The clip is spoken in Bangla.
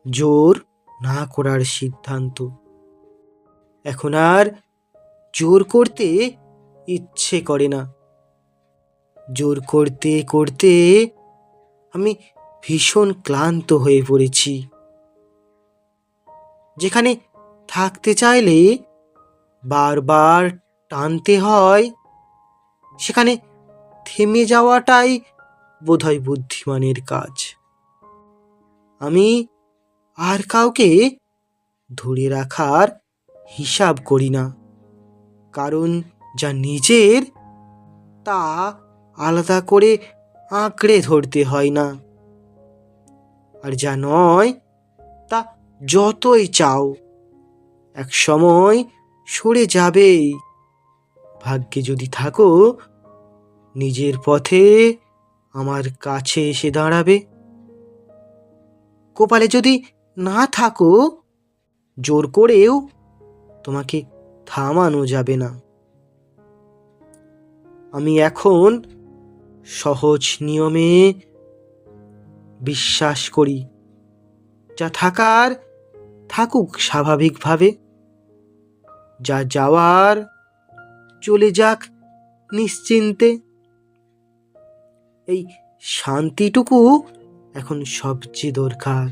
জোর না করার সিদ্ধান্ত। এখন আর জোর করতে ইচ্ছে করে না। জোর করতে করতে আমি ভীষণ ক্লান্ত হয়ে পড়েছি। যেখানে থাকতে চাইলে বারবার টানতে হয়, সেখানে থেমে যাওয়াটাই বোধহয় বুদ্ধিমানের কাজ। আমি আর কাউকে ধরে রাখার হিসাব করি না, কারণ যা নিজের তা আলাদা করে আঁকড়ে ধরতে হয় না, আর যা নয় তা যতই চাও এক সময় সরে যাবেই। ভাগ্যে যদি থাকো, নিজের পথে আমার কাছে এসে দাঁড়াবে। কপালে যদি না থাকো, জোর করেও তোমাকে থামানো যাবে না। আমি এখন সহজ নিয়মে বিশ্বাস করি। যা থাকার থাকুক স্বাভাবিকভাবে, যা যাওয়ার চলে যাক নিশ্চিন্তে। এই শান্তিটুকু এখন সবচেয়ে দরকার।